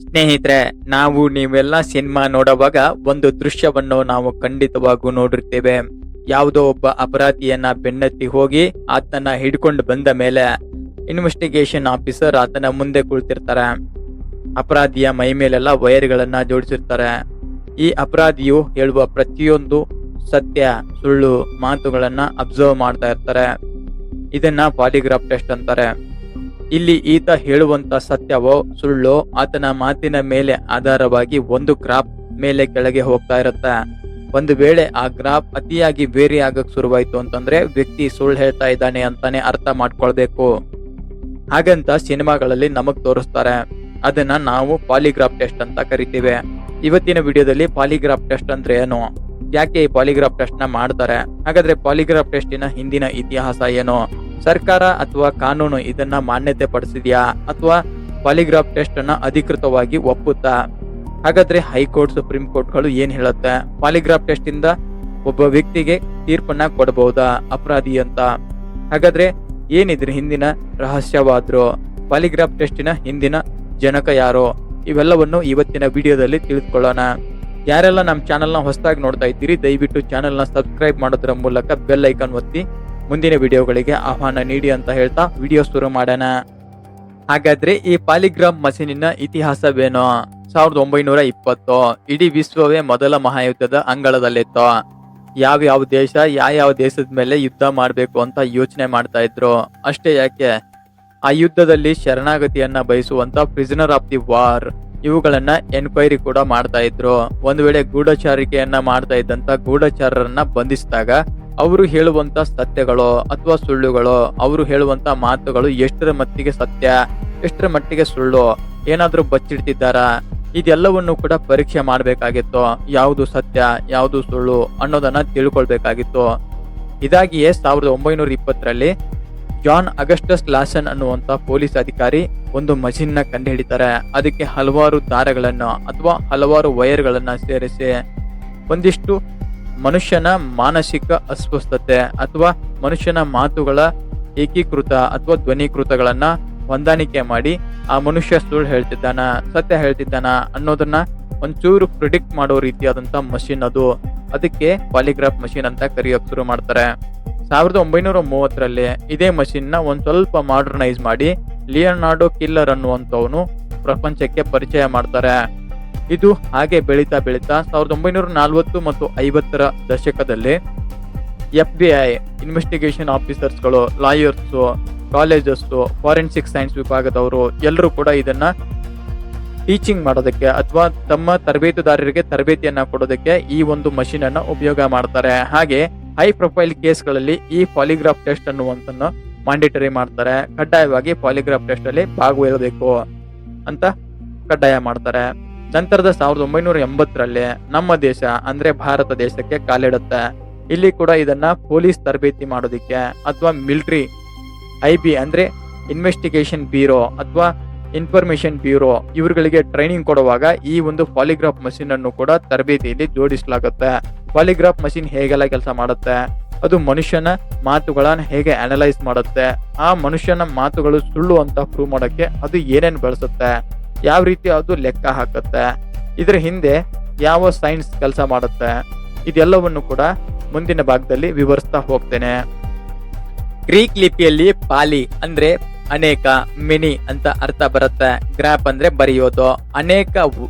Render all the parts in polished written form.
ಸ್ನೇಹಿತರೆ, ನಾವು ನೀವೆಲ್ಲ ಸಿನಿಮಾ ನೋಡುವಾಗ ಒಂದು ದೃಶ್ಯವನ್ನು ನಾವು ಖಂಡಿತವಾಗೂ ನೋಡಿರ್ತೇವೆ. ಯಾವುದೋ ಒಬ್ಬ ಅಪರಾಧಿಯನ್ನ ಬೆನ್ನತ್ತಿ ಹೋಗಿ ಆತನ ಹಿಡ್ಕೊಂಡು ಬಂದ ಮೇಲೆ ಇನ್ವೆಸ್ಟಿಗೇಷನ್ ಆಫೀಸರ್ ಆತನ ಮುಂದೆ ಕುಳಿತಿರ್ತಾರೆ. ಅಪರಾಧಿಯ ಮೈ ಮೇಲೆಲ್ಲ ವೈರ್ಗಳನ್ನ ಜೋಡಿಸಿರ್ತಾರೆ. ಈ ಅಪರಾಧಿಯು ಹೇಳುವ ಪ್ರತಿಯೊಂದು ಸತ್ಯ ಸುಳ್ಳು ಮಾತುಗಳನ್ನ ಅಬ್ಸರ್ವ್ ಮಾಡ್ತಾ ಇರ್ತಾರೆ. ಇದನ್ನ ಪಾಲಿಗ್ರಾಫ್ ಟೆಸ್ಟ್ ಅಂತಾರೆ. ಇಲ್ಲಿ ಈತ ಹೇಳುವಂತ ಸತ್ಯವೋ ಸುಳ್ಳೋ ಆತನ ಮಾತಿನ ಮೇಲೆ ಆಧಾರವಾಗಿ ಒಂದು ಗ್ರಾಫ್ ಮೇಲೆ ಕೆಳಗೆ ಹೋಗ್ತಾ ಇರುತ್ತೆ. ಒಂದು ವೇಳೆ ಆ ಗ್ರಾಫ್ ಅತಿಯಾಗಿ ವೇರಿ ಆಗಕ್ ಶುರುವಾಯ್ತು ಅಂತಂದ್ರೆ ವ್ಯಕ್ತಿ ಸುಳ್ಳು ಹೇಳ್ತಾ ಇದ್ದಾನೆ ಅಂತಾನೆ ಅರ್ಥ ಮಾಡ್ಕೊಳ್ಬೇಕು. ಹಾಗಂತ ಸಿನಿಮಾಗಳಲ್ಲಿ ನಮಗ್ ತೋರಿಸ್ತಾರೆ. ಅದನ್ನ ನಾವು ಪಾಲಿಗ್ರಾಫ್ ಟೆಸ್ಟ್ ಅಂತ ಕರಿತೀವಿ. ಇವತ್ತಿನ ವಿಡಿಯೋದಲ್ಲಿ ಪಾಲಿಗ್ರಾಫ್ ಟೆಸ್ಟ್ ಅಂದ್ರೆ ಏನು, ಯಾಕೆ ಈ ಪಾಲಿಗ್ರಾಫ್ ಟೆಸ್ಟ್ ನ ಮಾಡ್ತಾರೆ, ಹಾಗಾದ್ರೆ ಪಾಲಿಗ್ರಾಫ್ ಟೆಸ್ಟಿನ ಹಿಂದಿನ ಇತಿಹಾಸ ಏನು, ಸರ್ಕಾರ ಅಥವಾ ಕಾನೂನು ಇದನ್ನ ಮಾನ್ಯತೆ ಪಡಿಸಿದ್ಯಾ ಅಥವಾ ಪಾಲಿಗ್ರಾಫ್ ಟೆಸ್ಟ್ ಅನ್ನ ಅಧಿಕೃತವಾಗಿ ಒಪ್ಪುತ್ತಾ, ಹಾಗಾದ್ರೆ ಹೈಕೋರ್ಟ್ ಸುಪ್ರೀಂ ಕೋರ್ಟ್ಗಳು ಏನ್ ಹೇಳುತ್ತೆ, ಪಾಲಿಗ್ರಾಫ್ ಟೆಸ್ಟ್ ಇಂದ ಒಬ್ಬ ವ್ಯಕ್ತಿಗೆ ತೀರ್ಪನ್ನ ಕೊಡಬಹುದಾ ಅಪರಾಧಿ ಅಂತ, ಹಾಗಾದ್ರೆ ಏನಿದ್ರ ಹಿಂದಿನ ರಹಸ್ಯವಾದ್ರು, ಪಾಲಿಗ್ರಾಫ್ ಟೆಸ್ಟಿನ ಹಿಂದಿನ ಜನಕ ಯಾರೋ, ಇವೆಲ್ಲವನ್ನು ಇವತ್ತಿನ ವಿಡಿಯೋದಲ್ಲಿ ತಿಳಿದುಕೊಳ್ಳೋಣ. ಯಾರೆಲ್ಲ ನಮ್ಮ ಚಾನೆಲ್ನ ಹೊಸದಾಗಿ ನೋಡ್ತಾ ಇದ್ದೀರಿ ದಯವಿಟ್ಟು ಚಾನೆಲ್ನ ಸಬ್ಸ್ಕ್ರೈಬ್ ಮಾಡೋದ್ರ ಮೂಲಕ ಬೆಲ್ ಐಕಾನ್ ಒತ್ತಿ ಮುಂದಿನ ವಿಡಿಯೋಗಳಿಗೆ ಆಹ್ವಾನ ನೀಡಿ ಅಂತ ಹೇಳ್ತಾ ವಿಡಿಯೋ ಶುರು ಮಾಡೋಣ. ಹಾಗಾದ್ರೆ ಈ ಪಾಲಿಗ್ರಾಫ್ ಮಷೀನಿನ ಇತಿಹಾಸವೇನು? 1920 ಇಡೀ ವಿಶ್ವವೇ ಮೊದಲ ಮಹಾಯುದ್ಧದ ಅಂಗಳದಲ್ಲಿತ್ತು. ಯಾವ ದೇಶ ಯಾವ ದೇಶದ ಮೇಲೆ ಯುದ್ಧ ಮಾಡಬೇಕು ಅಂತ ಯೋಚನೆ ಮಾಡ್ತಾ ಇದ್ರು. ಅಷ್ಟೇ ಯಾಕೆ, ಆ ಯುದ್ಧದಲ್ಲಿ ಶರಣಾಗತಿಯನ್ನ ಬಯಸುವಂತ ಪ್ರಿಸನರ್ ಆಫ್ ದಿ ವಾರ್ ಇವುಗಳನ್ನ ಎನ್ಕ್ವೈರಿ ಕೂಡ ಮಾಡ್ತಾ ಇದ್ರು. ಒಂದು ವೇಳೆ ಗೂಢಚಾರಿಕೆಯನ್ನ ಮಾಡ್ತಾ ಇದ್ದಂತ ಗೂಢಚಾರರನ್ನ ಬಂಧಿಸಿದಾಗ ಅವರು ಹೇಳುವಂತ ಸತ್ಯಗಳು ಅಥವಾ ಸುಳ್ಳುಗಳು, ಅವರು ಹೇಳುವಂತ ಮಾತುಗಳು ಎಷ್ಟರ ಮಟ್ಟಿಗೆ ಸತ್ಯ ಎಷ್ಟರ ಮಟ್ಟಿಗೆ ಸುಳ್ಳು, ಏನಾದ್ರೂ ಬಚ್ಚಿಡ್ತಿದ್ದಾರ, ಇದೆಲ್ಲವನ್ನು ಕೂಡ ಪರೀಕ್ಷೆ ಮಾಡ್ಬೇಕಾಗಿತ್ತು. ಯಾವುದು ಸತ್ಯ ಯಾವುದು ಸುಳ್ಳು ಅನ್ನೋದನ್ನ ತಿಳ್ಕೊಳ್ಬೇಕಾಗಿತ್ತು. ಇದಾಗಿಯೇ 1920ರಲ್ಲಿ ಜಾನ್ ಅಗಸ್ಟಸ್ ಲಾಸನ್ ಅನ್ನುವಂತ ಪೊಲೀಸ್ ಅಧಿಕಾರಿ ಒಂದು ಮಷೀನ್ ನ ಕಂಡು ಹಿಡಿತಾರೆ. ಅದಕ್ಕೆ ಹಲವಾರು ದಾರಗಳನ್ನ ಅಥವಾ ಹಲವಾರು ವೈರ್ಗಳನ್ನ ಸೇರಿಸಿ ಒಂದಿಷ್ಟು ಮನುಷ್ಯನ ಮಾನಸಿಕ ಅಸ್ವಸ್ಥತೆ ಅಥವಾ ಮನುಷ್ಯನ ಮಾತುಗಳ ಏಕೀಕೃತ ಅಥವಾ ಧ್ವನೀಕೃತಗಳನ್ನ ಹೊಂದಾಣಿಕೆ ಮಾಡಿ ಆ ಮನುಷ್ಯ ಸುಳ್ಳು ಹೇಳ್ತಿದ್ದಾನ ಸತ್ಯ ಹೇಳ್ತಿದ್ದಾನ ಅನ್ನೋದನ್ನ ಒಂಚೂರು ಪ್ರಿಡಿಕ್ಟ್ ಮಾಡೋ ರೀತಿಯಾದಂತ ಮಷೀನ್ ಅದು. ಅದಕ್ಕೆ ಪಾಲಿಗ್ರಾಫ್ ಮಷೀನ್ ಅಂತ ಕರೆಯೋಕ್ ಶುರು ಮಾಡ್ತಾರೆ. 1930ರಲ್ಲಿ ಇದೇ ಮಷೀನ್ ನ ಒಂದ್ ಸ್ವಲ್ಪ ಮಾಡರ್ನೈಸ್ ಮಾಡಿ ಲಿಯೋನಾರ್ಡೋ ಕಿಲ್ಲರ್ ಅನ್ನುವಂಥವನು ಪ್ರಪಂಚಕ್ಕೆ ಪರಿಚಯ ಮಾಡ್ತಾರೆ. ಇದು ಹಾಗೆ ಬೆಳೀತಾ 1940 ಮತ್ತು 50ರ ದಶಕದಲ್ಲಿ FBI ಇನ್ವೆಸ್ಟಿಗೇಷನ್ ಆಫೀಸರ್ಸ್ಗಳು, ಲಾಯರ್ಸ್, ಕಾಲೇಜಸ್, ಫಾರೆನ್ಸಿಕ್ ಸೈನ್ಸ್ ವಿಭಾಗದವರು ಎಲ್ಲರೂ ಕೂಡ ಇದನ್ನ ಟೀಚಿಂಗ್ ಮಾಡೋದಕ್ಕೆ ಅಥವಾ ತಮ್ಮ ತರಬೇತುದಾರರಿಗೆ ತರಬೇತಿಯನ್ನ ಕೊಡೋದಕ್ಕೆ ಈ ಒಂದು ಮಷೀನ್ ಅನ್ನ ಉಪಯೋಗ ಮಾಡ್ತಾರೆ. ಹಾಗೆ ಹೈ ಪ್ರೊಫೈಲ್ ಕೇಸ್ಗಳಲ್ಲಿ ಈ ಪಾಲಿಗ್ರಾಫ್ ಟೆಸ್ಟ್ ಅನ್ನುವಂತನ್ನ ಮ್ಯಾಂಡೇಟರಿ ಮಾಡ್ತಾರೆ. ಕಡ್ಡಾಯವಾಗಿ ಪಾಲಿಗ್ರಾಫ್ ಟೆಸ್ಟ್ ಅಲ್ಲಿ ಭಾಗವಹಿಸಬೇಕು ಅಂತ ಕಡ್ಡಾಯ ಮಾಡ್ತಾರೆ. ನಂತರದ 1980ರಲ್ಲಿ ನಮ್ಮ ದೇಶ ಅಂದ್ರೆ ಭಾರತ ದೇಶಕ್ಕೆ ಕಾಲಿಡುತ್ತೆ. ಇಲ್ಲಿ ಕೂಡ ಇದನ್ನ ಪೊಲೀಸ್ ತರಬೇತಿ ಮಾಡೋದಿಕ್ಕೆ ಅಥವಾ ಮಿಲಿಟರಿ IB ಅಂದ್ರೆ ಇನ್ವೆಸ್ಟಿಗೇಷನ್ ಬ್ಯೂರೋ ಅಥವಾ ಇನ್ಫಾರ್ಮೇಶನ್ ಬ್ಯೂರೋ ಇವರುಗಳಿಗೆ ಟ್ರೈನಿಂಗ್ ಕೊಡುವಾಗ ಈ ಒಂದು ಪಾಲಿಗ್ರಾಫ್ ಮಷೀನ್ ಅನ್ನು ಕೂಡ ತರಬೇತಿಯಲ್ಲಿ ಜೋಡಿಸಲಾಗುತ್ತೆ. ಪಾಲಿಗ್ರಾಫ್ ಮಷೀನ್ ಹೇಗೆಲ್ಲ ಕೆಲಸ ಮಾಡುತ್ತೆ, ಅದು ಮನುಷ್ಯನ ಮಾತುಗಳನ್ನ ಹೇಗೆ ಅನಲೈಸ್ ಮಾಡುತ್ತೆ, ಆ ಮನುಷ್ಯನ ಮಾತುಗಳು ಸುಳ್ಳು ಅಂತ ಪ್ರೂವ್ ಮಾಡೋಕ್ಕೆ ಅದು ಏನೇನು ಬಳಸುತ್ತೆ, ಯಾವ ರೀತಿ ಅದು ಲೆಕ್ಕ ಹಾಕುತ್ತೆ, ಇದರ ಹಿಂದೆ ಯಾವ ಸೈನ್ಸ್ ಕೆಲಸ ಮಾಡುತ್ತೆ, ಇದೆಲ್ಲವನ್ನು ಕೂಡ ಮುಂದಿನ ಭಾಗದಲ್ಲಿ ವಿವರಿಸ್ತಾ ಹೋಗ್ತೇನೆ. ಗ್ರೀಕ್ ಲಿಪಿಯಲ್ಲಿ ಪಾಲಿ ಅಂದ್ರೆ ಅನೇಕ, ಮೆನಿ ಅಂತ ಅರ್ಥ ಬರುತ್ತೆ. ಗ್ರಾಫ್ ಅಂದ್ರೆ ಬರೆಯೋದು, ಅನೇಕ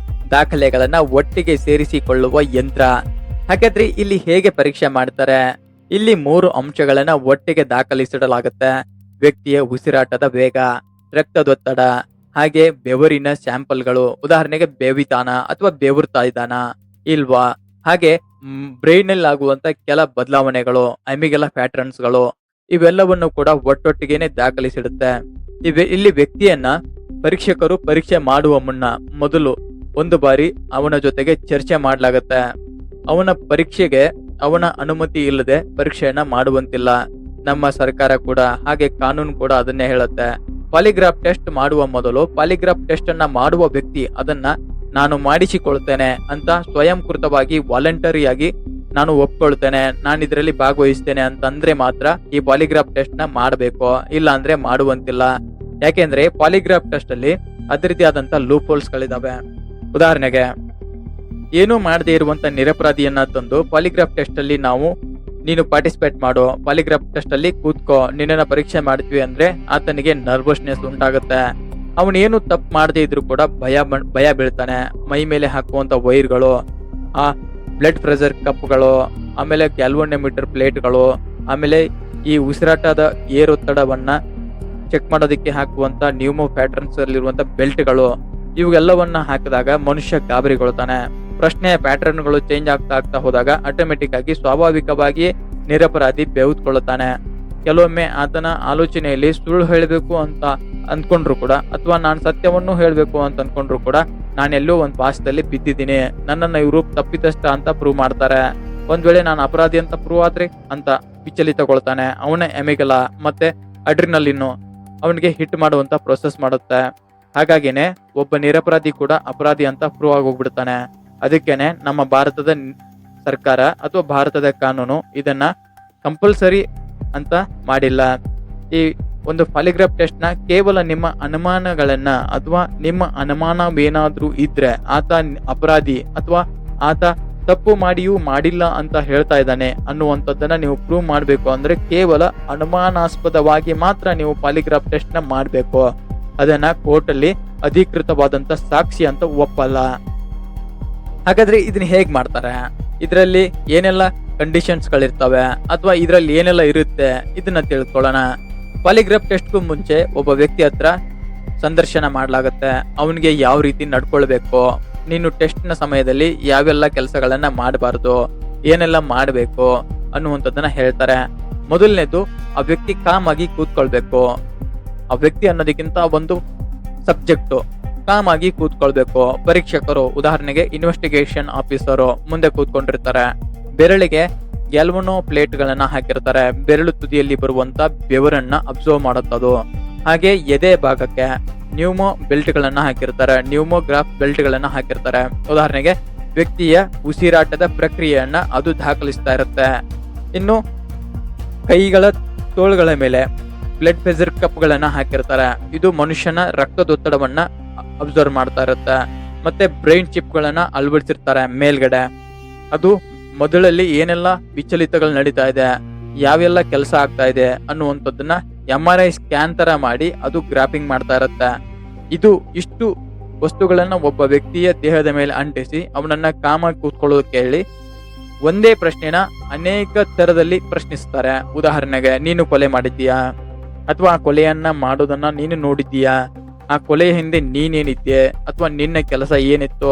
ದಾಖಲೆಗಳನ್ನ ಒಟ್ಟಿಗೆ ಸೇರಿಸಿಕೊಳ್ಳುವ ಯಂತ್ರ. ಹಾಗಾದ್ರೆ ಇಲ್ಲಿ ಹೇಗೆ ಪರೀಕ್ಷೆ ಮಾಡ್ತಾರೆ? ಇಲ್ಲಿ 3 ಅಂಶಗಳನ್ನ ಒಟ್ಟಿಗೆ ದಾಖಲಿಸಿಡಲಾಗುತ್ತೆ. ವ್ಯಕ್ತಿಯ ಉಸಿರಾಟದ ವೇಗ, ರಕ್ತದೊತ್ತಡ, ಹಾಗೆ ಬೆವರಿನ ಸ್ಯಾಂಪಲ್ಗಳು, ಉದಾಹರಣೆಗೆ ಬೇವಿತಾನ ಅಥವಾ ಬೆವರ್ತಾ ಇದ್ದಾನ ಇಲ್ವಾ, ಹಾಗೆ ಬ್ರೈನ್ ಅಲ್ಲಿ ಆಗುವಂತ ಕೆಲ ಬದಲಾವಣೆಗಳು, ಅಮಿಗೆಲ್ಲ ಪ್ಯಾಟರ್ನ್ಸ್ಗಳು, ಇವೆಲ್ಲವನ್ನು ಕೂಡ ಒಟ್ಟೊಟ್ಟಿಗೆನೆ ದಾಖಲಿಸಿಡುತ್ತೆ. ಇಲ್ಲಿ ವ್ಯಕ್ತಿಯನ್ನ ಪರೀಕ್ಷಕರು ಪರೀಕ್ಷೆ ಮಾಡುವ ಮುನ್ನ ಮೊದಲು ಒಂದು ಬಾರಿ ಅವನ ಜೊತೆಗೆ ಚರ್ಚೆ ಮಾಡಲಾಗತ್ತೆ. ಅವನ ಪರೀಕ್ಷೆಗೆ ಅವನ ಅನುಮತಿ ಇಲ್ಲದೆ ಪರೀಕ್ಷೆಯನ್ನ ಮಾಡುವಂತಿಲ್ಲ. ನಮ್ಮ ಸರ್ಕಾರ ಕೂಡ ಹಾಗೆ ಕಾನೂನು ಕೂಡ ಅದನ್ನೇ ಹೇಳುತ್ತೆ. ಪಾಲಿಗ್ರಾಫ್ ಟೆಸ್ಟ್ ಮಾಡುವ ಮೊದಲು ಪಾಲಿಗ್ರಾಫ್ ಟೆಸ್ಟ್ ಅನ್ನ ಮಾಡುವ ವ್ಯಕ್ತಿ ಅದನ್ನ ನಾನು ಮಾಡಿಸಿಕೊಳ್ತೇನೆ ಅಂತ ಸ್ವಯಂಕೃತವಾಗಿ ವಾಲಂಟರಿಯಾಗಿ ನಾನು ಒಪ್ಕೊಳ್ತೇನೆ, ನಾನು ಇದರಲ್ಲಿ ಭಾಗವಹಿಸ್ತೇನೆ ಅಂತಂದ್ರೆ ಮಾತ್ರ ಈ ಪಾಲಿಗ್ರಾಫ್ ಟೆಸ್ಟ್ ನ ಮಾಡಬೇಕು, ಇಲ್ಲ ಅಂದ್ರೆ ಮಾಡುವಂತಿಲ್ಲ. ಯಾಕೆಂದ್ರೆ ಪಾಲಿಗ್ರಾಫ್ ಟೆಸ್ಟ್ ಅಲ್ಲಿ ಅದೇ ರೀತಿ ಆದಂತ ಲೂಪ್ ಹೋಲ್ಸ್ ಗಳಿದಾವೆ. ಉದಾಹರಣೆಗೆ ಏನೂ ಮಾಡದೇ ಇರುವಂತ ನಿರಪರಾಧಿಯನ್ನ ತಂದು ಪಾಲಿಗ್ರಾಫ್ ಟೆಸ್ಟ್ ಅಲ್ಲಿ ನೀನು ಪಾರ್ಟಿಸಿಪೇಟ್ ಮಾಡು, ಪಾಲಿಗ್ರಾಫ್ ಟೆಸ್ಟ್ ಅಲ್ಲಿ ಕೂತ್ಕೋ, ನಿನ್ನ ಪರೀಕ್ಷೆ ಮಾಡ್ತೀವಿ ಅಂದ್ರೆ ಆತನಿಗೆ ನರ್ವಸ್ನೆಸ್ ಉಂಟಾಗುತ್ತೆ. ಅವನೇನು ತಪ್ಪು ಮಾಡದೇ ಇದ್ರು ಕೂಡ ಭಯ ಬೀಳ್ತಾನೆ. ಮೈ ಮೇಲೆ ಹಾಕುವಂತ ವೈರ್ಗಳು, ಆ ಬ್ಲಡ್ ಪ್ರೆಷರ್ ಕಪ್ಗಳು, ಆಮೇಲೆ ಗ್ಯಾಲ್ವನೋಮೀಟರ್ ಪ್ಲೇಟ್ಗಳು, ಆಮೇಲೆ ಈ ಉಸಿರಾಟದ ಏರೊತ್ತಡವನ್ನ ಚೆಕ್ ಮಾಡೋದಕ್ಕೆ ಹಾಕುವಂತ ನ್ಯೂಮೋ ಪ್ಯಾಟರ್ನ್ಸ್ ಅಲ್ಲಿರುವಂತ ಬೆಲ್ಟ್ಗಳು, ಇವೆಲ್ಲವನ್ನ ಹಾಕಿದಾಗ ಮನುಷ್ಯ ಗಾಬರಿಗೊಳ್ತಾನೆ. ಪ್ರಶ್ನೆಯ ಪ್ಯಾಟರ್ನ್ಗಳು ಚೇಂಜ್ ಆಗ್ತಾ ಹೋದಾಗ ಆಟೋಮೆಟಿಕ್ ಆಗಿ ಸ್ವಾಭಾವಿಕವಾಗಿ ನಿರಪರಾಧಿ ಬೆವುತ್ಕೊಳ್ಳುತ್ತಾನೆ. ಕೆಲವೊಮ್ಮೆ ಆತನ ಆಲೋಚನೆಯಲ್ಲಿ ಸುಳ್ಳು ಹೇಳಬೇಕು ಅಂತ ಅಂದ್ಕೊಂಡ್ರು ಕೂಡ, ಅಥವಾ ನಾನು ಸತ್ಯವನ್ನು ಹೇಳಬೇಕು ಅಂತ ಅನ್ಕೊಂಡ್ರು ಕೂಡ, ನಾನೆಲ್ಲೋ ಒಂದು ಪಾಸದಲ್ಲಿ ಬಿದ್ದಿದ್ದೀನಿ, ನನ್ನನ್ನು ಇವರು ತಪ್ಪಿತಸ್ಥ ಅಂತ ಪ್ರೂವ್ ಮಾಡ್ತಾರೆ, ಒಂದ್ ವೇಳೆ ನಾನು ಅಪರಾಧಿ ಅಂತ ಪ್ರೂವ್ ಆದ್ರಿ ಅಂತ ವಿಚಲಿತಗೊಳ್ತಾನೆ. ಅವನ ಎಮಿಗಲ ಮತ್ತೆ ಅಡ್ರಿನಲಿನ್ನು ಅವನಿಗೆ ಹಿಟ್ ಮಾಡುವಂತ ಪ್ರೊಸೆಸ್ ಮಾಡುತ್ತೆ. ಹಾಗಾಗಿನೇ ಒಬ್ಬ ನಿರಪರಾಧಿ ಕೂಡ ಅಪರಾಧಿ ಅಂತ ಪ್ರೂವ್ ಆಗೋಗ್ಬಿಡ್ತಾನೆ. ಅದಕ್ಕೇನೆ ನಮ್ಮ ಭಾರತದ ಸರ್ಕಾರ ಅಥವಾ ಭಾರತದ ಕಾನೂನು ಇದನ್ನ ಕಂಪಲ್ಸರಿ ಅಂತ ಮಾಡಿಲ್ಲ. ಈ ಒಂದು ಪಾಲಿಗ್ರಾಫ್ ಟೆಸ್ಟ್ ನ ಕೇವಲ ನಿಮ್ಮ ಅನುಮಾನಗಳನ್ನ ಅಥವಾ ನಿಮ್ಮ ಅನುಮಾನವೇನಾದ್ರೂ ಇದ್ರೆ ಆತ ಅಪರಾಧಿ ಅಥವಾ ಆತ ತಪ್ಪು ಮಾಡಿಯೂ ಮಾಡಿಲ್ಲ ಅಂತ ಹೇಳ್ತಾ ಇದ್ದಾನೆ ಅನ್ನುವಂಥದ್ದನ್ನ ನೀವು ಪ್ರೂವ್ ಮಾಡಬೇಕು ಅಂದ್ರೆ ಕೇವಲ ಅನುಮಾನಾಸ್ಪದವಾಗಿ ಮಾತ್ರ ನೀವು ಪಾಲಿಗ್ರಾಫ್ ಟೆಸ್ಟ್ ನ ಮಾಡಬೇಕು. ಅದನ್ನ ಕೋರ್ಟ್ ಅಲ್ಲಿ ಅಧಿಕೃತವಾದಂತ ಸಾಕ್ಷಿ ಅಂತ ಒಪ್ಪಲ್ಲ. ಹಾಗಾದ್ರೆ ಇದನ್ನ ಹೇಗ್ ಮಾಡ್ತಾರೆ, ಇದರಲ್ಲಿ ಏನೆಲ್ಲ ಕಂಡೀಷನ್ಸ್ ಗಳಿರ್ತವೆ ಅಥವಾ ಇದರಲ್ಲಿ ಏನೆಲ್ಲ ಇರುತ್ತೆ, ಇದನ್ನ ತಿಳ್ಕೊಳ್ಳೋಣ. ಪಾಲಿಗ್ರಾಫ್ ಟೆಸ್ಟ್ಗೂ ಮುಂಚೆ ಒಬ್ಬ ವ್ಯಕ್ತಿ ಹತ್ರ ಸಂದರ್ಶನ ಮಾಡ್ಲಾಗತ್ತೆ. ಅವನಿಗೆ ಯಾವ ರೀತಿ ನಡ್ಕೊಳ್ಬೇಕು, ನೀನು ಟೆಸ್ಟ್ ನ ಸಮಯದಲ್ಲಿ ಯಾವೆಲ್ಲ ಕೆಲಸಗಳನ್ನ ಮಾಡಬಾರ್ದು, ಏನೆಲ್ಲ ಮಾಡಬೇಕು ಅನ್ನುವಂಥದ್ದನ್ನ ಹೇಳ್ತಾರೆ. ಮೊದಲನೇದು, ಆ ವ್ಯಕ್ತಿ ಕಾಮ್ ಆಗಿ ಕೂತ್ಕೊಳ್ಬೇಕು. ಆ ವ್ಯಕ್ತಿ ಅನ್ನೋದಕ್ಕಿಂತ ಒಂದು ಸಬ್ಜೆಕ್ಟ್ ಕಾಮ್ ಆಗಿ ಕೂತ್ಕೊಳ್ಬೇಕು. ಪರೀಕ್ಷಕರು, ಉದಾಹರಣೆಗೆ ಇನ್ವೆಸ್ಟಿಗೇಷನ್ ಆಫೀಸರು ಮುಂದೆ ಕೂತ್ಕೊಂಡಿರ್ತಾರೆ. ಬೆರಳಿಗೆ ಗ್ಯಾಲ್ವನೋ ಪ್ಲೇಟ್ ಗಳನ್ನ ಹಾಕಿರ್ತಾರೆ. ಬೆರಳು ತುದಿಯಲ್ಲಿ ಬರುವಂತ ಬೆವರನ್ನ ಅಬ್ಸರ್ವ್ ಮಾಡುತ್ತದು. ಹಾಗೆ ಎದೆ ಭಾಗಕ್ಕೆ ನ್ಯೂಮೋ ಬೆಲ್ಟ್ ಗಳನ್ನ ಹಾಕಿರ್ತಾರೆ, ನ್ಯೂಮೋಗ್ರಾಫ್ ಬೆಲ್ಟ್ ಗಳನ್ನ ಹಾಕಿರ್ತಾರೆ. ಉದಾಹರಣೆಗೆ ವ್ಯಕ್ತಿಯ ಉಸಿರಾಟದ ಪ್ರಕ್ರಿಯೆಯನ್ನ ಅದು ದಾಖಲಿಸ್ತಾ ಇರುತ್ತೆ. ಇನ್ನು ಕೈಗಳ ತೋಳುಗಳ ಮೇಲೆ ಬ್ಲಡ್ ಪ್ರೆಷರ್ ಕಪ್ ಗಳನ್ನ ಹಾಕಿರ್ತಾರೆ. ಇದು ಮನುಷ್ಯನ ರಕ್ತದೊತ್ತಡವನ್ನ ಅಬ್ಸರ್ವ್ ಮಾಡ್ತಾ ಇರುತ್ತೆ. ಮತ್ತೆ ಬ್ರೈನ್ ಚಿಪ್ ಗಳನ್ನ ಅಳವಡಿಸಿರ್ತಾರೆ ಮೇಲ್ಗಡೆ. ಅದು ಮೊದಲಲ್ಲಿ ಏನೆಲ್ಲ ವಿಚಲಿತಗಳು ನಡೀತಾ ಇದೆ, ಯಾವೆಲ್ಲ ಕೆಲಸ ಆಗ್ತಾ ಇದೆ ಅನ್ನುವಂಥದ್ದನ್ನ MRI ಸ್ಕ್ಯಾನ್ ತರ ಮಾಡಿ ಅದು ಗ್ರಾಫಿಂಗ್ ಮಾಡ್ತಾ ಇರುತ್ತೆ. ಇಷ್ಟು ವಸ್ತುಗಳನ್ನ ಒಬ್ಬ ವ್ಯಕ್ತಿಯ ದೇಹದ ಮೇಲೆ ಅಂಟಿಸಿ ಅವನನ್ನ ಕಾಮಾಗಿ ಕೂತ್ಕೊಳ್ಳೋದಕ್ಕೆ ಹೇಳಿ ಒಂದೇ ಪ್ರಶ್ನೆನ ಅನೇಕ ತರದಲ್ಲಿ ಪ್ರಶ್ನಿಸ್ತಾರೆ. ಉದಾಹರಣೆಗೆ, ನೀನು ಕೊಲೆ ಮಾಡಿದ್ದೀಯಾ, ಅಥವಾ ಆ ಕೊಲೆಯನ್ನ ಮಾಡೋದನ್ನ ನೀನು ನೋಡಿದ್ದೀಯಾ, ಆ ಕೊಲೆಯ ಹಿಂದೆ ನೀನೇನಿದ್ದೆ, ಅಥವಾ ನಿನ್ನ ಕೆಲಸ ಏನಿತ್ತು.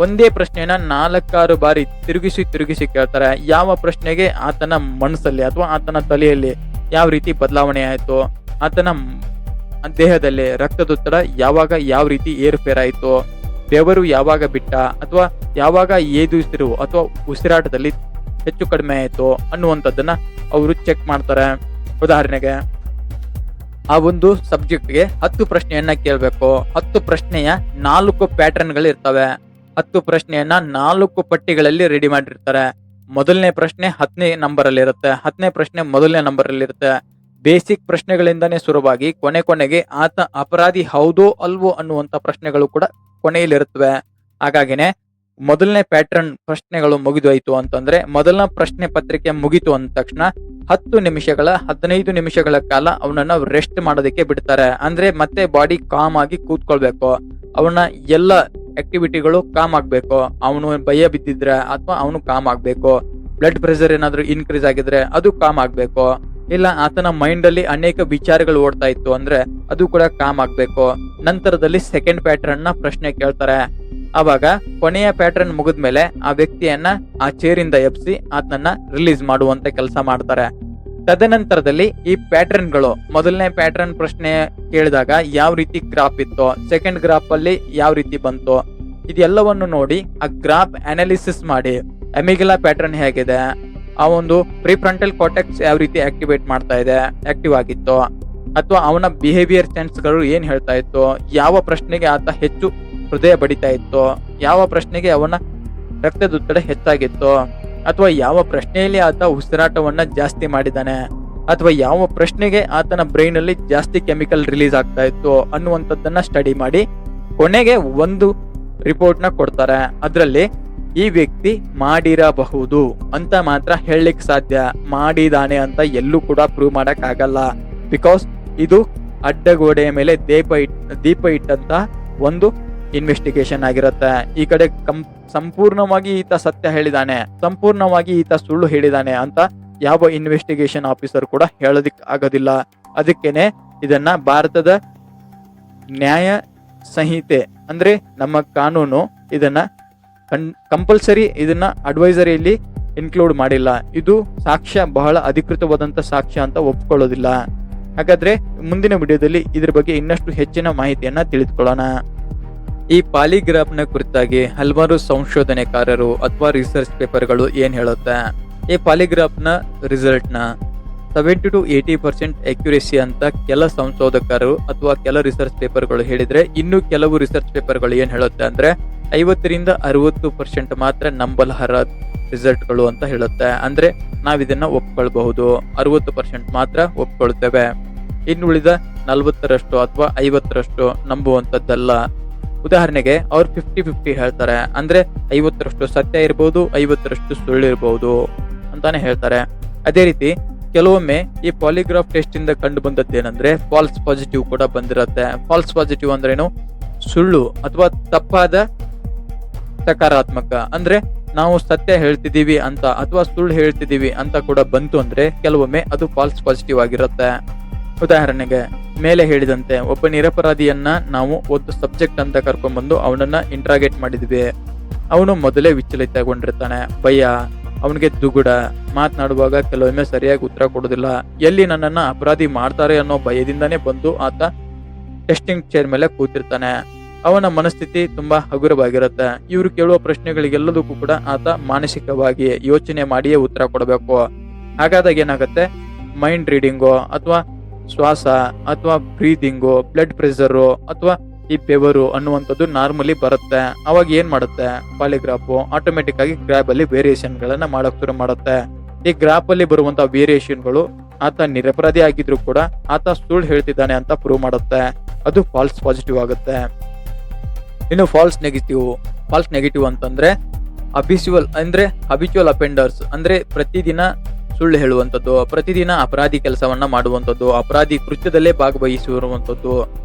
ಒಂದೇ ಪ್ರಶ್ನೆನ 4-6 ಬಾರಿ ತಿರುಗಿಸಿ ಕೇಳ್ತಾರೆ. ಯಾವ ಪ್ರಶ್ನೆಗೆ ಆತನ ಮನಸ್ಸಲ್ಲಿ ಅಥವಾ ಆತನ ತಲೆಯಲ್ಲಿ ಯಾವ ರೀತಿ ಬದಲಾವಣೆ ಆಯ್ತು, ಆತನ ದೇಹದಲ್ಲಿ ರಕ್ತದೊತ್ತಡ ಯಾವಾಗ ಯಾವ ರೀತಿ ಏರುಪೇರಾಯಿತು, ಬೆವರು ಯಾವಾಗ ಬಿಟ್ಟ, ಅಥವಾ ಯಾವಾಗ ಏದುಸಿರು ಅಥವಾ ಉಸಿರಾಟದಲ್ಲಿ ಹೆಚ್ಚು ಕಡಿಮೆ ಆಯಿತು ಅನ್ನುವಂಥದ್ದನ್ನ ಅವರು ಚೆಕ್ ಮಾಡ್ತಾರೆ. ಉದಾಹರಣೆಗೆ, ಆ ಒಂದು ಸಬ್ಜೆಕ್ಟ್ಗೆ 10 ಪ್ರಶ್ನೆಯನ್ನ ಕೇಳಬೇಕು. 10 ಪ್ರಶ್ನೆಯ 4 ಪ್ಯಾಟರ್ನ್ಗಳು ಇರ್ತವೆ. 10 ಪ್ರಶ್ನೆಯನ್ನ 4 ಪಟ್ಟಿಗಳಲ್ಲಿ ರೆಡಿ ಮಾಡಿರ್ತಾರೆ. ಮೊದಲನೇ ಪ್ರಶ್ನೆ 10ನೇ ನಂಬರ್ ಅಲ್ಲಿ ಇರುತ್ತೆ, 10ನೇ ಪ್ರಶ್ನೆ ಮೊದಲನೇ ನಂಬರ್ ಅಲ್ಲಿ ಇರುತ್ತೆ. ಬೇಸಿಕ್ ಪ್ರಶ್ನೆಗಳಿಂದಾನೇ ಶುರುವಾಗಿ ಕೊನೆಗೆ ಆತ ಅಪರಾಧಿ ಹೌದೋ ಅಲ್ವೋ ಅನ್ನುವಂತ ಪ್ರಶ್ನೆಗಳು ಕೂಡ ಕೊನೆಯಲ್ಲಿರುತ್ತವೆ. ಹಾಗಾಗಿನೇ ಮೊದಲನೇ ಪ್ಯಾಟರ್ನ್ ಪ್ರಶ್ನೆಗಳು ಮುಗಿದೋಯ್ತು ಅಂತಂದ್ರೆ, ಮೊದಲನೇ ಪ್ರಶ್ನೆ ಪತ್ರಿಕೆ ಮುಗಿತು ಅಂದ ತಕ್ಷಣ 15 ನಿಮಿಷಗಳ ಕಾಲ ಅವನನ್ನ ರೆಸ್ಟ್ ಮಾಡೋದಕ್ಕೆ ಬಿಡ್ತಾರೆ. ಅಂದ್ರೆ ಮತ್ತೆ ಬಾಡಿ ಕಾಮ್ ಆಗಿ ಕೂತ್ಕೊಳ್ಬೇಕು. ಅವನ ಎಲ್ಲ ಆಕ್ಟಿವಿಟಿಗಳು ಕಾಮ್ ಆಗ್ಬೇಕು. ಅವನು ಭಯ ಬಿದ್ದಿದ್ರೆ ಅಥವಾ ಅವನು ಕಾಮ್ ಆಗ್ಬೇಕು. ಬ್ಲಡ್ ಪ್ರೆಷರ್ ಏನಾದ್ರೂ ಇನ್ಕ್ರೀಸ್ ಆಗಿದ್ರೆ ಅದು ಕಾಮ್ ಆಗ್ಬೇಕು. ಇಲ್ಲ ಆತನ ಮೈಂಡ್ ಅಲ್ಲಿ ಅನೇಕ ವಿಚಾರಗಳು ಓಡ್ತಾ ಇತ್ತು ಅಂದ್ರೆ ಅದು ಕೂಡ ಕಾಮ್ ಆಗ್ಬೇಕು. ನಂತರದಲ್ಲಿ ಸೆಕೆಂಡ್ ಪ್ಯಾಟರ್ನ್ ನ ಪ್ರಶ್ನೆ ಕೇಳ್ತಾರೆ. ಆವಾಗ ಕೊನೆಯ ಪ್ಯಾಟರ್ನ್ ಮುಗಿದ್ಮೇಲೆ ಆ ವ್ಯಕ್ತಿಯನ್ನ ಆ ಚೇರಿಂದ ಎಬ್ಸಿ ಆತನನ್ನ ರಿಲೀಸ್ ಮಾಡುವಂತ ಕೆಲಸ ಮಾಡ್ತಾರೆ. ತದನಂತರದಲ್ಲಿ ಈ ಪ್ಯಾಟರ್ನ್ಗಳು, ಮೊದಲನೇ ಪ್ಯಾಟರ್ನ್ ಪ್ರಶ್ನೆ ಕೇಳಿದಾಗ ಯಾವ ರೀತಿ ಗ್ರಾಫ್ ಇತ್ತು, ಸೆಕೆಂಡ್ ಗ್ರಾಫ್ ಅಲ್ಲಿ ಯಾವ ರೀತಿ ಬಂತು, ಇದೆಲ್ಲವನ್ನು ನೋಡಿ ಆ ಗ್ರಾಫ್ ಅನಾಲಿಸಿಸ್ ಮಾಡಿ ಅಮಿಗ್ಡಲಾ ಪ್ಯಾಟರ್ನ್ ಹೇಗಿದೆ, ಆ ಒಂದು ಪ್ರಿಫ್ರಂಟಲ್ ಕಾರ್ಟೆಕ್ಸ್ ಯಾವ ರೀತಿ ಆಕ್ಟಿವೇಟ್ ಮಾಡ್ತಾ ಇದೆ, ಆಕ್ಟಿವ್ ಆಗಿತ್ತು, ಅಥವಾ ಅವನ ಬಿಹೇವಿಯರ್ ಸೆನ್ಸ್ಗಳು ಏನ್ ಹೇಳ್ತಾ ಇತ್ತು, ಯಾವ ಪ್ರಶ್ನೆಗೆ ಆತ ಹೆಚ್ಚು ಹೃದಯ ಬಡಿತಾ ಇತ್ತು, ಯಾವ ಪ್ರಶ್ನೆಗೆ ಅವನ ರಕ್ತದೊತ್ತಡ ಹೆಚ್ಚಾಗಿತ್ತು, ಅಥವಾ ಯಾವ ಪ್ರಶ್ನೆಯಲ್ಲಿ ಆತ ಉಸಿರಾಟವನ್ನ ಜಾಸ್ತಿ ಮಾಡಿದಾನೆ, ಅಥವಾ ಯಾವ ಪ್ರಶ್ನೆಗೆ ಆತನ ಬ್ರೈನ್ ಅಲ್ಲಿ ಜಾಸ್ತಿ ಕೆಮಿಕಲ್ ರಿಲೀಸ್ ಆಗ್ತಾ ಇತ್ತು ಅನ್ನುವಂಥದ್ದನ್ನ ಸ್ಟಡಿ ಮಾಡಿ ಕೊನೆಗೆ ಒಂದು ರಿಪೋರ್ಟ್ ನ ಕೊಡ್ತಾರೆ. ಅದರಲ್ಲಿ ಈ ವ್ಯಕ್ತಿ ಮಾಡಿರಬಹುದು ಅಂತ ಮಾತ್ರ ಹೇಳಲಿಕ್ಕೆ ಸಾಧ್ಯ, ಮಾಡಿದಾನೆ ಅಂತ ಎಲ್ಲೂ ಕೂಡ ಪ್ರೂವ್ ಮಾಡಕ್ ಆಗಲ್ಲ. ಬಿಕಾಸ್ ಇದು ಅಡ್ಡಗೋಡೆಯ ಮೇಲೆ ದೀಪ ಇಟ್ಟಂತ ಒಂದು ಇನ್ವೆಸ್ಟಿಗೇಷನ್ ಆಗಿರುತ್ತೆ. ಈ ಕಡೆ ಸಂಪೂರ್ಣವಾಗಿ ಈತ ಸತ್ಯ ಹೇಳಿದಾನೆ, ಸಂಪೂರ್ಣವಾಗಿ ಈತ ಸುಳ್ಳು ಹೇಳಿದಾನೆ ಅಂತ ಯಾವ ಇನ್ವೆಸ್ಟಿಗೇಷನ್ ಆಫೀಸರ್ ಕೂಡ ಹೇಳೋದಿಕ್ ಆಗೋದಿಲ್ಲ. ಅದಕ್ಕೇನೆ ಇದನ್ನ ಭಾರತದ ನ್ಯಾಯ ಸಂಹಿತೆ ಅಂದ್ರೆ ನಮ್ಮ ಕಾನೂನು ಇದನ್ನ ಕಂಪಲ್ಸರಿ ಇದನ್ನ ಅಡ್ವೈಸರಿಯಲ್ಲಿ ಇನ್ಕ್ಲೂಡ್ ಮಾಡಿಲ್ಲ. ಇದು ಸಾಕ್ಷ್ಯ ಬಹಳ ಅಧಿಕೃತವಾದಂತ ಸಾಕ್ಷ್ಯ ಅಂತ ಒಪ್ಕೊಳ್ಳೋದಿಲ್ಲ. ಹಾಗಾದ್ರೆ ಮುಂದಿನ ವಿಡಿಯೋದಲ್ಲಿ ಇದ್ರ ಬಗ್ಗೆ ಇನ್ನಷ್ಟು ಹೆಚ್ಚಿನ ಮಾಹಿತಿಯನ್ನ ತಿಳಿದುಕೊಳ್ಳೋಣ. ಈ ಪಾಲಿಗ್ರಾಫ್ ನ ಕುರಿತಾಗಿ ಹಲವಾರು ಸಂಶೋಧನೆಕಾರರು ಅಥವಾ ರಿಸರ್ಚ್ ಪೇಪರ್ಗಳು ಏನ್ ಹೇಳುತ್ತೆ, ಈ ಪಾಲಿಗ್ರಾಫ್ ನ ರಿಸಲ್ಟ್ ನ 70 to 80% ಅಕ್ಯುರೇಸಿ ಅಂತ ಕೆಲ ಸಂಶೋಧಕರು ಅಥವಾ ಕೆಲ ರಿಸರ್ಚ್ ಪೇಪರ್ಗಳು ಹೇಳಿದ್ರೆ, ಇನ್ನು ಕೆಲವು ರಿಸರ್ಚ್ ಪೇಪರ್ಗಳು ಏನ್ ಹೇಳುತ್ತೆ ಅಂದ್ರೆ 50 to 60% ಮಾತ್ರ ನಂಬಲರ್ಹ ರಿಸಲ್ಟ್ಗಳು ಅಂತ ಹೇಳುತ್ತೆ. ಅಂದ್ರೆ ನಾವಿದನ್ನ ಒಪ್ಕೊಳ್ಬಹುದು, 60% ಮಾತ್ರ ಒಪ್ಕೊಳ್ತೇವೆ. ಇನ್ನುಳಿದ 40% ಅಥವಾ 50% ನಂಬುವಂತದ್ದಲ್ಲ. ಉದಾಹರಣೆಗೆ ಅವ್ರು 50-50 ಹೇಳ್ತಾರೆ, ಅಂದ್ರೆ 50% ಸತ್ಯ ಇರಬಹುದು, 50% ಸುಳ್ಳು ಇರಬಹುದು ಅಂತಾನೆ ಹೇಳ್ತಾರೆ. ಅದೇ ರೀತಿ ಕೆಲವೊಮ್ಮೆ ಈ ಪಾಲಿಗ್ರಾಫ್ ಟೆಸ್ಟ್ ಇಂದ ಕಂಡು ಬಂದದ್ದೇನೆಂದ್ರೆ ಫಾಲ್ಸ್ ಪಾಸಿಟಿವ್ ಕೂಡ ಬಂದಿರುತ್ತೆ. ಫಾಲ್ಸ್ ಪಾಸಿಟಿವ್ ಅಂದ್ರೇನು, ಸುಳ್ಳು ಅಥವಾ ತಪ್ಪಾದ ಸಕಾರಾತ್ಮಕ. ಅಂದ್ರೆ ನಾವು ಸತ್ಯ ಹೇಳ್ತಿದೀವಿ ಅಂತ ಅಥವಾ ಸುಳ್ಳು ಹೇಳ್ತಿದೀವಿ ಅಂತ ಕೂಡ ಬಂತು ಅಂದ್ರೆ ಕೆಲವೊಮ್ಮೆ ಅದು ಫಾಲ್ಸ್ ಪಾಸಿಟಿವ್ ಆಗಿರುತ್ತೆ. ಉದಾಹರಣೆಗೆ ಮೇಲೆ ಹೇಳಿದಂತೆ ಒಬ್ಬ ನಿರಪರಾಧಿಯನ್ನ ನಾವು ಒಂದು ಸಬ್ಜೆಕ್ಟ್ ಅಂತ ಕರ್ಕೊಂಡ್ಬಂದು ಅವನನ್ನ ಇಂಟ್ರಾಗೇಟ್ ಮಾಡಿದ್ವಿ. ಅವನು ಮೊದಲೇ ವಿಚಲಿತಗೊಂಡಿರ್ತಾನೆ, ಭಯ, ಅವನಿಗೆ ದುಗುಡ, ಮಾತನಾಡುವಾಗ ಕೆಲವೊಮ್ಮೆ ಸರಿಯಾಗಿ ಉತ್ತರ ಕೊಡೋದಿಲ್ಲ. ಎಲ್ಲಿ ನನ್ನನ್ನ ಅಪರಾಧಿ ಮಾಡ್ತಾರೆ ಅನ್ನೋ ಭಯದಿಂದಾನೇ ಬಂದು ಆತ ಟೆಸ್ಟಿಂಗ್ ಚೇರ್ ಮೇಲೆ ಕೂತಿರ್ತಾನೆ. ಅವನ ಮನಸ್ಥಿತಿ ತುಂಬಾ ಹಗುರವಾಗಿರುತ್ತೆ. ಇವರು ಕೇಳುವ ಪ್ರಶ್ನೆಗಳಿಗೆಲ್ಲದಕ್ಕೂ ಕೂಡ ಆತ ಮಾನಸಿಕವಾಗಿ ಯೋಚನೆ ಮಾಡಿಯೇ ಉತ್ತರ ಕೊಡಬೇಕು. ಹಾಗಾದಾಗ ಏನಾಗುತ್ತೆ, ಮೈಂಡ್ ರೀಡಿಂಗು ಅಥವಾ ಶ್ವಾಸ ಅಥವಾ ಬ್ರೀದಿಂಗು, ಬ್ಲಡ್ ಪ್ರೆಷರು ಅಥವಾ ಈ ಬೆವರು ಅನ್ನುವಂಥದ್ದು ನಾರ್ಮಲಿ ಬರುತ್ತೆ. ಅವಾಗ ಏನ್ ಮಾಡುತ್ತೆ ಪಾಲಿಗ್ರಾಫ್ ಆಟೋಮೆಟಿಕ್ ಆಗಿ ಗ್ರಾಫ್ ಅಲ್ಲಿ ವೇರಿಯೇಷನ್ ಗಳನ್ನ ಮಾಡಕ್ ಶುರು ಮಾಡುತ್ತೆ. ಈ ಗ್ರಾಫ್ ಅಲ್ಲಿ ಬರುವಂತ ವೇರಿಯೇಷನ್ಗಳು ಆತ ನಿರಪರಾಧಿ ಆಗಿದ್ರು ಕೂಡ ಆತ ಸುಳ್ಳು ಹೇಳ್ತಿದ್ದಾನೆ ಅಂತ ಪ್ರೂವ್ ಮಾಡುತ್ತೆ. ಅದು ಫಾಲ್ಸ್ ಪಾಸಿಟಿವ್ ಆಗುತ್ತೆ. ಇನ್ನು ಫಾಲ್ಸ್ ನೆಗೆಟಿವ್ ಅಂತಂದ್ರೆ ಹಬಿಚುವಲ್ ಅಫೆಂಡರ್ಸ್ ಅಂದ್ರೆ ಪ್ರತಿದಿನ ಸುಳ್ಳು ಹೇಳುವಂಥದ್ದು, ಪ್ರತಿದಿನ ಅಪರಾಧಿ ಕೆಲಸವನ್ನ ಮಾಡುವಂಥದ್ದು, ಅಪರಾಧಿ ಕೃತ್ಯದಲ್ಲೇ ಭಾಗವಹಿಸಿರುವಂಥದ್ದು.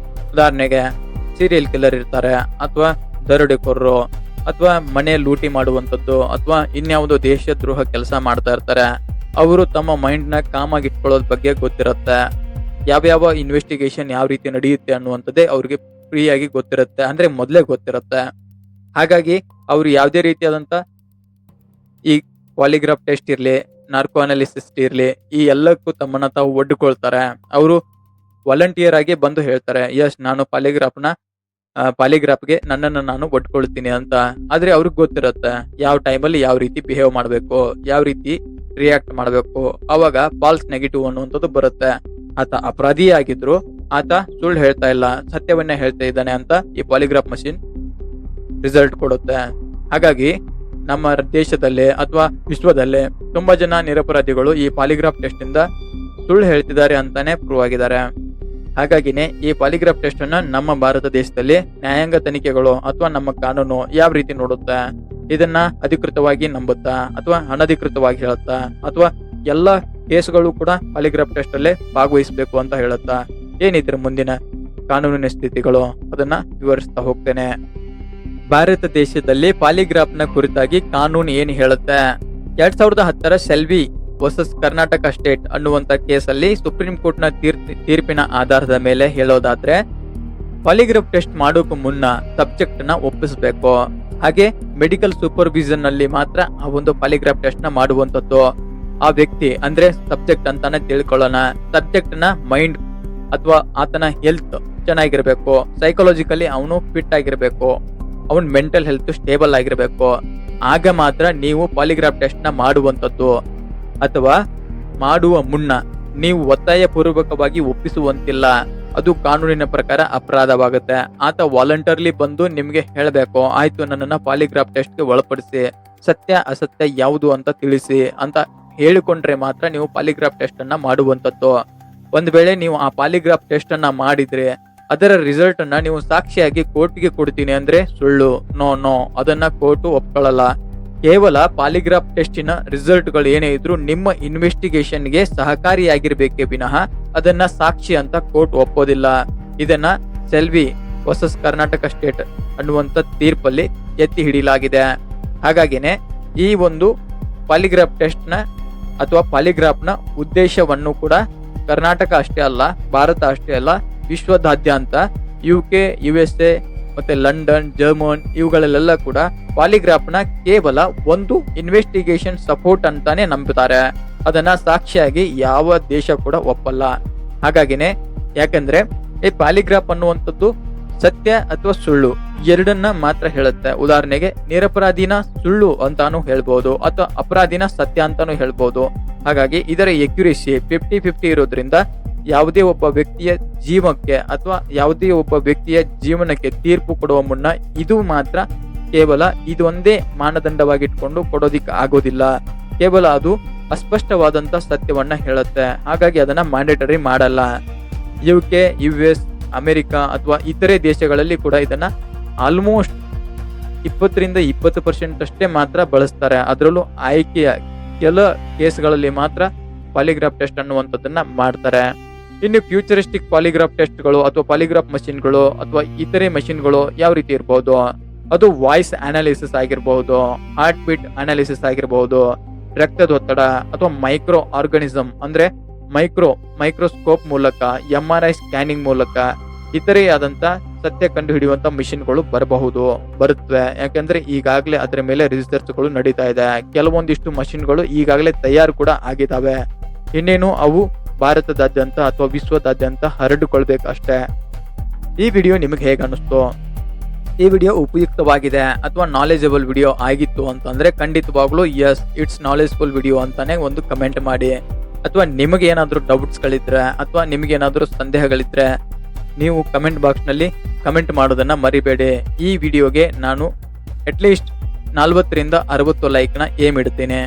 ಉದಾಹರಣೆಗೆ ಸೀರಿಯಲ್ ಕಿಲ್ಲರ್ ಇರ್ತಾರೆ, ಅಥವಾ ದರೋಡೆಕೋರರು, ಅಥವಾ ಮನೆ ಲೂಟಿ ಮಾಡುವಂಥದ್ದು, ಅಥವಾ ಇನ್ಯಾವುದೋ ದೇಶದ್ರೋಹ ಕೆಲಸ ಮಾಡ್ತಾ ಇರ್ತಾರೆ. ಅವರು ತಮ್ಮ ಮೈಂಡ್ ನ ಕಾಮ್ ಆಗಿ ಇಟ್ಕೊಳ್ಳೋದ್ ಬಗ್ಗೆ ಗೊತ್ತಿರುತ್ತೆ. ಯಾವ ಇನ್ವೆಸ್ಟಿಗೇಷನ್ ಯಾವ ರೀತಿ ನಡೆಯುತ್ತೆ ಅನ್ನುವಂಥದ್ದೇ ಅವ್ರಿಗೆ ಫ್ರೀ ಆಗಿ ಗೊತ್ತಿರುತ್ತೆ, ಅಂದ್ರೆ ಮೊದಲೇ ಗೊತ್ತಿರುತ್ತೆ. ಹಾಗಾಗಿ ಅವ್ರು ಯಾವುದೇ ರೀತಿಯಾದಂತ ಈ ಪಾಲಿಗ್ರಾಫ್ ಟೆಸ್ಟ್ ಇರ್ಲಿ, ನಾರ್ಕೋ ಅನಾಲಿಸಿಸ್ ಇರ್ಲಿ, ಈ ಎಲ್ಲಕ್ಕೂ ತಮ್ಮನ್ನ ತಾವು ಒಡ್ಡುಕೊಳ್ತಾರೆ. ಅವರು ವಾಲಂಟಿಯರ್ ಆಗಿ ಬಂದು ಹೇಳ್ತಾರೆ, ಯಸ್ ನಾನು ಪಾಲಿಗ್ರಾಫ್ಗೆ ನನ್ನನ್ನು ನಾನು ಒಡ್ಕೊಳ್ತೀನಿ ಅಂತ. ಆದ್ರೆ ಅವ್ರಿಗೆ ಗೊತ್ತಿರುತ್ತೆ ಯಾವ ಟೈಮಲ್ಲಿ ಯಾವ ರೀತಿ ಬಿಹೇವ್ ಮಾಡಬೇಕು, ಯಾವ ರೀತಿ ರಿಯಾಕ್ಟ್ ಮಾಡಬೇಕು. ಅವಾಗ ಫಾಲ್ಸ್ ನೆಗೆಟಿವ್ ಅನ್ನುವಂಥದ್ದು ಬರುತ್ತೆ. ಆತ ಅಪರಾಧಿ ಆಗಿದ್ರು ಆತ ಸುಳ್ಳು ಹೇಳ್ತಾ ಇಲ್ಲ, ಸತ್ಯವನ್ನೇ ಹೇಳ್ತಾ ಇದ್ದಾನೆ ಅಂತ ಈ ಪಾಲಿಗ್ರಾಫ್ ಮಷಿನ್ ರಿಸಲ್ಟ್ ಕೊಡುತ್ತೆ. ಹಾಗಾಗಿ ನಮ್ಮ ದೇಶದಲ್ಲಿ ಅಥವಾ ವಿಶ್ವದಲ್ಲೇ ತುಂಬಾ ಜನ ನಿರಪರಾಧಿಗಳು ಈ ಪಾಲಿಗ್ರಾಫ್ ಟೆಸ್ಟ್ ಇಂದ ಸುಳ್ಳು ಹೇಳ್ತಿದ್ದಾರೆ ಅಂತಾನೆ ಪ್ರೂವ್ ಆಗಿದ್ದಾರೆ. ಹಾಗಾಗಿನೇ ಈ ಪಾಲಿಗ್ರಾಫ್ ಟೆಸ್ಟ್ ಅನ್ನ ನಮ್ಮ ಭಾರತ ದೇಶದಲ್ಲಿ ನ್ಯಾಯಾಂಗ ತನಿಖೆಗಳು ಅಥವಾ ನಮ್ಮ ಕಾನೂನು ಯಾವ ರೀತಿ ನೋಡುತ್ತೆ, ಇದನ್ನ ಅಧಿಕೃತವಾಗಿ ನಂಬುತ್ತಾ ಅಥವಾ ಅನಧಿಕೃತವಾಗಿ ಹೇಳುತ್ತಾ, ಅಥವಾ ಎಲ್ಲ ಕೇಸ್ಗಳು ಕೂಡ ಪಾಲಿಗ್ರಾಫ್ ಟೆಸ್ಟ್ ಅಲ್ಲೇ ಭಾಗವಹಿಸಬೇಕು ಅಂತ ಹೇಳುತ್ತಾ, ಏನಿದ್ರ ಮುಂದಿನ ಕಾನೂನಿನ ಸ್ಥಿತಿಗಳು ಅದನ್ನ ವಿವರಿಸ್ತಾ ಹೋಗ್ತೇನೆ. ಭಾರತ ದೇಶದಲ್ಲಿ ಪಾಲಿಗ್ರಾಫ್ ನ ಕುರಿತಾಗಿ ಕಾನೂನು ಏನು ಹೇಳುತ್ತೆ? 2010 ಸೆಲ್ವಿ ವರ್ಸಸ್ ಕರ್ನಾಟಕ ಸ್ಟೇಟ್ ಅನ್ನುವಂತ ಕೇಸಲ್ಲಿ ಸುಪ್ರೀಂ ಕೋರ್ಟ್ ನ ತೀರ್ಪಿನ ಆಧಾರದ ಮೇಲೆ ಹೇಳೋದಾದ್ರೆ, ಪಾಲಿಗ್ರಾಫ್ ಟೆಸ್ಟ್ ಮಾಡೋಕು ಮುನ್ನ ಸಬ್ಜೆಕ್ಟ್ ನ ಒಪ್ಪಿಸಬೇಕು. ಹಾಗೆ ಮೆಡಿಕಲ್ ಸೂಪರ್ವಿಷನ್ ನಲ್ಲಿ ಮಾತ್ರ ಆ ಒಂದು ಪಾಲಿಗ್ರಾಫ್ ಟೆಸ್ಟ್ ನ ಮಾಡುವಂತದ್ದು. ಆ ವ್ಯಕ್ತಿ ಅಂದ್ರೆ ಸಬ್ಜೆಕ್ಟ್ ಅಂತಾನೆ ತಿಳ್ಕೊಳ್ಳೋಣ, ಸಬ್ಜೆಕ್ಟ್ ನ ಮೈಂಡ್ ಅಥವಾ ಆತನ ಹೆಲ್ತ್ ಚೆನ್ನಾಗಿರ್ಬೇಕು, ಸೈಕಾಲಜಿಕಲಿ ಅವನು ಫಿಟ್ ಆಗಿರ್ಬೇಕು, ಅವನ್ ಮೆಂಟಲ್ ಹೆಲ್ತ್ ಸ್ಟೇಬಲ್ ಆಗಿರ್ಬೇಕು. ಆಗ ಮಾತ್ರ ನೀವು ಪಾಲಿಗ್ರಾಫ್ ಟೆಸ್ಟ್ ನ ಮಾಡುವಂತದ್ದು. ಅಥವಾ ಮಾಡುವ ಮುನ್ನ ನೀವು ಒತ್ತಾಯ ಪೂರ್ವಕವಾಗಿ ಒಪ್ಪಿಸುವಂತಿಲ್ಲ, ಅದು ಕಾನೂನಿನ ಪ್ರಕಾರ ಅಪರಾಧವಾಗುತ್ತೆ. ಆತ ವಾಲಂಟರ್ಲಿ ಬಂದು ನಿಮ್ಗೆ ಹೇಳಬೇಕು, ಆಯ್ತು ನನ್ನನ್ನ ಪಾಲಿಗ್ರಾಫ್ ಟೆಸ್ಟ್ ಗೆ ಒಳಪಡಿಸಿ, ಸತ್ಯ ಅಸತ್ಯ ಯಾವುದು ಅಂತ ತಿಳಿಸಿ ಅಂತ ಹೇಳಿಕೊಂಡ್ರೆ ಮಾತ್ರ ನೀವು ಪಾಲಿಗ್ರಾಫ್ ಟೆಸ್ಟ್ ಅನ್ನ ಮಾಡುವಂತದ್ದು. ಒಂದ್ ವೇಳೆ ನೀವು ಆ ಪಾಲಿಗ್ರಾಫ್ ಟೆಸ್ಟ್ ಅನ್ನ ಮಾಡಿದ್ರೆ ಅದರ ರಿಸಲ್ಟ್ ಅನ್ನ ನೀವು ಸಾಕ್ಷಿಯಾಗಿ ಕೋರ್ಟ್ಗೆ ಕೊಡ್ತೀನಿ ಅಂದ್ರೆ ಸುಳ್ಳು. ನೋ, ಅದನ್ನ ಕೋರ್ಟ್ ಒಪ್ಕೊಳ್ಳಲ್ಲ. ಕೇವಲ ಪಾಲಿಗ್ರಾಫ್ ಟೆಸ್ಟಿನ ರಿಸಲ್ಟ್ ಗಳು ಏನೇ ಇದ್ರು ನಿಮ್ಮ ಇನ್ವೆಸ್ಟಿಗೇಷನ್ಗೆ ಸಹಕಾರಿಯಾಗಿರ್ಬೇಕೇ ವಿನಃ ಅದನ್ನ ಸಾಕ್ಷಿ ಅಂತ ಕೋರ್ಟ್ ಒಪ್ಪೋದಿಲ್ಲ. ಇದನ್ನ ಸೆಲ್ವಿ ವರ್ಸಸ್ ಕರ್ನಾಟಕ ಸ್ಟೇಟ್ ಅನ್ನುವಂತ ತೀರ್ಪಲ್ಲಿ ಎತ್ತಿ ಹಿಡಿಯಲಾಗಿದೆ. ಹಾಗಾಗಿನೇ ಈ ಒಂದು ಪಾಲಿಗ್ರಾಫ್ ಟೆಸ್ಟ್ ನ ಅಥವಾ ಪಾಲಿಗ್ರಾಫ್ ನ ಉದ್ದೇಶವನ್ನು ಕೂಡ ಕರ್ನಾಟಕ ಅಷ್ಟೇ ಅಲ್ಲ, ಭಾರತ ಅಷ್ಟೇ ಅಲ್ಲ, ವಿಶ್ವದಾದ್ಯಂತ UK, USA ಮತ್ತೆ ಲಂಡನ್, ಜರ್ಮನ್ ಇವುಗಳಲ್ಲೆಲ್ಲ ಕೂಡ ಪಾಲಿಗ್ರಾಫ್ ನ ಕೇವಲ ಒಂದು ಇನ್ವೆಸ್ಟಿಗೇಷನ್ ಸಪೋರ್ಟ್ ಅಂತಾನೆ ನಂಬುತ್ತಾರೆ. ಅದನ್ನ ಸಾಕ್ಷಿಯಾಗಿ ಯಾವ ದೇಶ ಕೂಡ ಒಪ್ಪಲ್ಲ. ಹಾಗಾಗಿನೇ ಯಾಕಂದ್ರೆ ಈ ಪಾಲಿಗ್ರಾಫ್ ಅನ್ನುವಂಥದ್ದು ಸತ್ಯ ಅಥವಾ ಸುಳ್ಳು ಎರಡನ್ನ ಮಾತ್ರ ಹೇಳುತ್ತೆ. ಉದಾಹರಣೆಗೆ ನಿರಪರಾಧಿನ ಸುಳ್ಳು ಅಂತಾನು ಹೇಳ್ಬಹುದು ಅಥವಾ ಅಪರಾಧಿನ ಸತ್ಯ ಅಂತಾನು ಹೇಳ್ಬಹುದು. ಹಾಗಾಗಿ ಇದರ ಎಕ್ಯುರೇಸಿ 50-50 ಇರೋದ್ರಿಂದ ಯಾವುದೇ ಒಬ್ಬ ವ್ಯಕ್ತಿಯ ಜೀವಕ್ಕೆ ಅಥವಾ ಯಾವುದೇ ಒಬ್ಬ ವ್ಯಕ್ತಿಯ ಜೀವನಕ್ಕೆ ತೀರ್ಪು ಕೊಡುವ ಮುನ್ನ ಇದು ಮಾತ್ರ ಕೇವಲ ಇದೊಂದೇ ಮಾನದಂಡವಾಗಿಟ್ಕೊಂಡು ಕೊಡೋದಿಕ್ಕೆ ಆಗೋದಿಲ್ಲ. ಕೇವಲ ಅದು ಅಸ್ಪಷ್ಟವಾದಂತ ಸತ್ಯವನ್ನ ಹೇಳುತ್ತೆ. ಹಾಗಾಗಿ ಅದನ್ನ ಮ್ಯಾಂಡೇಟರಿ ಮಾಡಲ್ಲ. UK, US, ಅಮೆರಿಕ ಅಥವಾ ಇತರೆ ದೇಶಗಳಲ್ಲಿ ಕೂಡ ಇದನ್ನ ಆಲ್ಮೋಸ್ಟ್ 20% ಅಷ್ಟೇ ಮಾತ್ರ ಬಳಸ್ತಾರೆ. ಅದರಲ್ಲೂ ಆಯ್ಕೆಯ ಕೆಲ ಕೇಸ್ಗಳಲ್ಲಿ ಮಾತ್ರ ಪಾಲಿಗ್ರಾಫ್ ಟೆಸ್ಟ್ ಅನ್ನುವಂಥದ್ದನ್ನ ಮಾಡ್ತಾರೆ. ಇನ್ನು ಫ್ಯೂಚರಿಸ್ಟಿಕ್ ಪಾಲಿಗ್ರಾಫ್ ಟೆಸ್ಟ್ಗಳು ಅಥವಾ ಪಾಲಿಗ್ರಾಫ್ ಮಷಿನ್ಗಳು ಅಥವಾ ಇತರೆ ಮಷಿನ್ಗಳು ಯಾವ ರೀತಿ ಇರಬಹುದು? ಅದು ವಾಯ್ಸ್ ಅನಾಲಿಸಿಸ್ ಆಗಿರಬಹುದು, ಹಾರ್ಟ್ ಬೀಟ್ ಅನಾಲಿಸಿಸ್ ಆಗಿರಬಹುದು, ರಕ್ತದೊತ್ತಡ ಅಥವಾ ಮೈಕ್ರೋ ಆರ್ಗಾನಿಸಮ್ ಅಂದ್ರೆ ಮೈಕ್ರೋಸ್ಕೋಪ್ ಮೂಲಕ, MRI ಸ್ಕ್ಯಾನಿಂಗ್ ಮೂಲಕ ಇತರೆಯಾದಂತ ಸತ್ಯ ಕಂಡು ಹಿಡಿಯುವಂತ ಮಿಷಿನ್ಗಳು ಬರುತ್ತವೆ. ಯಾಕಂದ್ರೆ ಈಗಾಗಲೇ ಅದರ ಮೇಲೆ ರಿಸರ್ಚ್ಗಳು ನಡೀತಾ ಇದೆ. ಕೆಲವೊಂದಿಷ್ಟು ಮಷಿನ್ಗಳು ಈಗಾಗಲೇ ತಯಾರು ಕೂಡ ಆಗಿದ್ದಾವೆ. ಇನ್ನೇನು ಅವು ಭಾರತದಾದ್ಯಂತ ಅಥವಾ ವಿಶ್ವದಾದ್ಯಂತ ಹರಡಿಕೊಳ್ಬೇಕಷ್ಟೇ. ಈ ವಿಡಿಯೋ ನಿಮಗೆ ಹೇಗೆ ಅನಿಸ್ತು? ಈ ವಿಡಿಯೋ ಉಪಯುಕ್ತವಾಗಿದೆ ಅಥವಾ ನಾಲೆಜಬಲ್ ವಿಡಿಯೋ ಆಗಿತ್ತು ಅಂತಂದ್ರೆ ಖಂಡಿತವಾಗ್ಲೂ ಎಸ್, ಇಟ್ಸ್ ನಾಲೆಜಬಲ್ ವಿಡಿಯೋ ಅಂತಾನೆ ಒಂದು ಕಮೆಂಟ್ ಮಾಡಿ. ಅಥವಾ ನಿಮಗೆ ಏನಾದರೂ ಡೌಟ್ಸ್ ಗಳಿದ್ರೆ ಅಥವಾ ನಿಮಗೆ ಏನಾದರೂ ಸಂದೇಹಗಳಿದ್ರೆ ನೀವು ಕಮೆಂಟ್ ಬಾಕ್ಸ್ ನಲ್ಲಿ ಕಮೆಂಟ್ ಮಾಡೋದನ್ನ ಮರಿಬೇಡಿ. ಈ ವಿಡಿಯೋಗೆ ನಾನು ಅಟ್ಲೀಸ್ಟ್ 40-60 ಲೈಕ್ನ ಏಮ್ ಇಡ್ತೀನಿ.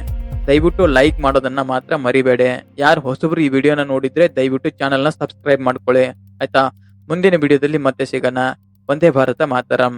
ದಯವಿಟ್ಟು ಲೈಕ್ ಮಾಡೋದನ್ನ ಮಾತ್ರ ಮರಿಬೇಡಿ. ಯಾರು ಹೊಸಬ್ರು ಈ ವಿಡಿಯೋನ ನೋಡಿದ್ರೆ ದಯವಿಟ್ಟು ಚಾನಲ್ನ ಸಬ್ಸ್ಕ್ರೈಬ್ ಮಾಡ್ಕೊಳ್ಳಿ, ಆಯ್ತಾ? ಮುಂದಿನ ವಿಡಿಯೋದಲ್ಲಿ ಮತ್ತೆ ಸಿಗೋಣ. ವಂದೇ ಭಾರತ ಮಾತರಂ.